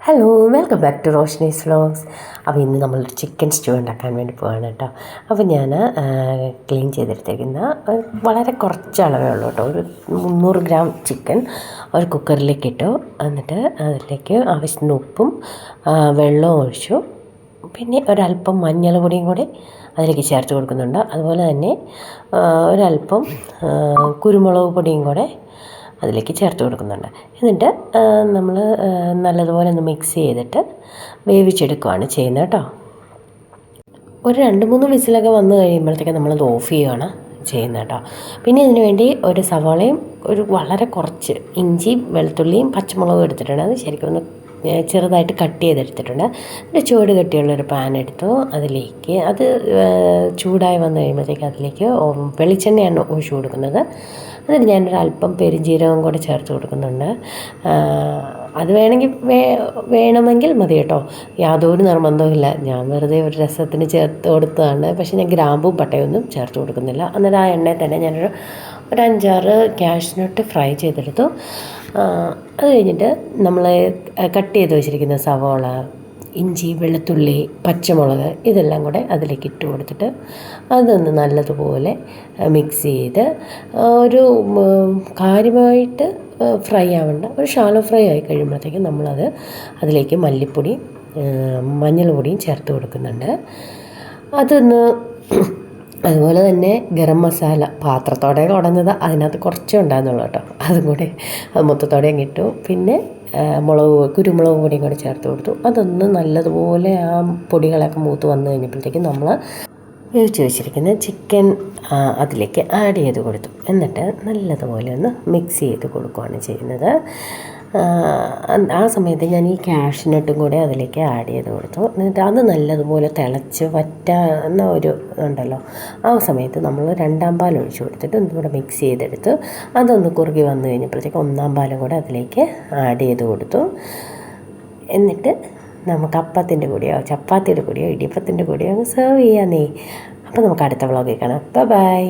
Hello, welcome back to Roshni's vlogs. അപ്പോൾ ഇന്ന് നമ്മളൊരു ചിക്കൻ സ്റ്റൂ ഉണ്ടാക്കാൻ വേണ്ടി പോവാണ് കേട്ടോ. അപ്പോൾ ഞാൻ ക്ലീൻ ചെയ്തെടുത്തേക്കുന്ന വളരെ കുറച്ച് അളവേ ഉള്ളൂ കേട്ടോ. ഒരു 300 ഗ്രാം ചിക്കൻ ഒരു കുക്കറിലേക്ക് ഇട്ടു. എന്നിട്ട് അതിലേക്ക് ആവശ്യത്തിന് ഉപ്പും വെള്ളവും ഒഴിച്ചു. പിന്നെ ഒരല്പം മഞ്ഞൾ പൊടിയും കൂടി അതിലേക്ക് ചേർത്ത് കൊടുക്കുന്നുണ്ട്. അതുപോലെ തന്നെ ഒരല്പം കുരുമുളക് പൊടിയും കൂടെ അതിലേക്ക് ചേർത്ത് കൊടുക്കുന്നുണ്ട്. എന്നിട്ട് നമ്മൾ നല്ലതുപോലെ ഒന്ന് മിക്സ് ചെയ്തിട്ട് വേവിച്ചെടുക്കുകയാണ് ചെയ്യുന്നത് കേട്ടോ. ഒരു 2-3 വിസിലൊക്കെ വന്നു കഴിയുമ്പോഴത്തേക്ക് നമ്മളത് ഓഫ് ചെയ്യുകയാണ് ചെയ്യുന്നത് കേട്ടോ. പിന്നെ ഇതിന് വേണ്ടി ഒരു സവാളയും വളരെ കുറച്ച് ഇഞ്ചിയും വെളുത്തുള്ളിയും പച്ചമുളകും എടുത്തിട്ടുണ്ട്. അത് ശരിക്കും ഒന്ന് ചെറുതായിട്ട് കട്ട് ചെയ്തെടുത്തിട്ടുണ്ട്. ഒരു ചൂട് കട്ടിയുള്ളൊരു പാൻ എടുത്തു. അതിലേക്ക് അത് ചൂടായി വന്നു കഴിയുമ്പോഴത്തേക്ക് അതിലേക്ക് വെളിച്ചെണ്ണയാണ് ഒഴിച്ചു കൊടുക്കുന്നത്. എന്നിട്ട് ഞാനൊരു അല്പം പെരുംജീരകം കൂടെ ചേർത്ത് കൊടുക്കുന്നുണ്ട്. അത് വേണമെങ്കിൽ മതി കേട്ടോ, യാതൊരു നിർബന്ധവുമില്ല. ഞാൻ വെറുതെ ഒരു രസത്തിന് ചേർത്ത് കൊടുത്തതാണ്. പക്ഷേ ഞാൻ ഗ്രാമ്പും പട്ടയൊന്നും ചേർത്ത് കൊടുക്കുന്നില്ല. എന്നിട്ട് ആ എണ്ണയിൽ തന്നെ ഞാനൊരു 5-6 കാഷ്നട്ട് ഫ്രൈ ചെയ്തെടുത്തു. അത് കഴിഞ്ഞിട്ട് നമ്മൾ കട്ട് ചെയ്ത് വെച്ചിരിക്കുന്ന സവോള, ഇഞ്ചി, വെളുത്തുള്ളി, പച്ചമുളക് ഇതെല്ലാം കൂടെ അതിലേക്ക് ഇട്ട് കൊടുത്തിട്ട് അതൊന്ന് നല്ലതുപോലെ മിക്സ് ചെയ്ത് ഒരു കാര്യമായിട്ട് ഫ്രൈ ആവേണ്ട, ഒരു ഷാലോ ഫ്രൈ ആയി കഴിയുമ്പോഴത്തേക്കും നമ്മളത് അതിലേക്ക് മല്ലിപ്പൊടി മഞ്ഞൾ പൊടിയും ചേർത്ത് കൊടുക്കുന്നുണ്ട്. അതൊന്ന് അതുപോലെ തന്നെ ഗരം മസാല പാത്രത്തോടെ ഉടഞ്ഞത് അതിനകത്ത് കുറച്ചേ ഉണ്ടാകുന്നുള്ളൂ കേട്ടോ. അതും കൂടെ അത് മൊത്തത്തോടെ ഇട്ടു. പിന്നെ കുരുമുളക് പൊടിയും കൂടി ചേർത്ത് കൊടുത്തു. അതൊന്ന് നല്ലതുപോലെ ആ പൊടികളൊക്കെ മൂത്ത് വന്നു കഴിഞ്ഞപ്പോഴത്തേക്കും നമ്മൾ വേവിച്ച് വെച്ചിരിക്കുന്ന ചിക്കൻ അതിലേക്ക് ആഡ് ചെയ്ത് കൊടുത്തു. എന്നിട്ട് നല്ലതുപോലെ ഒന്ന് മിക്സ് ചെയ്ത് കൊടുക്കുകയാണ് ചെയ്യുന്നത്. ആ സമയത്ത് ഞാൻ ഈ കാഷ്നട്ടും കൂടെ അതിലേക്ക് ആഡ് ചെയ്ത് കൊടുത്തു. എന്നിട്ട് അത് നല്ലതുപോലെ തിളച്ച് വറ്റാവുന്ന ഒരു ഉണ്ടല്ലോ, ആ സമയത്ത് നമ്മൾ 2ാം പാൽ ഒഴിച്ച് കൊടുത്തിട്ട് ഒന്നുകൂടെ മിക്സ് ചെയ്തെടുത്ത് അതൊന്ന് കുറുകി വന്നു കഴിഞ്ഞപ്പോഴത്തേക്ക് 1ാം പാലും കൂടെ അതിലേക്ക് ആഡ് ചെയ്ത് കൊടുത്തു. എന്നിട്ട് നമുക്ക് അപ്പത്തിൻ്റെ കൂടെയോ ചപ്പാത്തിയുടെ കൂടെയോ ഇടിയപ്പത്തിൻ്റെ കൂടെയോ അങ്ങ് സെർവ് ചെയ്യാന്നേ. അപ്പോൾ നമുക്ക് അടുത്ത വ്ളോഗിൽ കാണാം. ബൈ.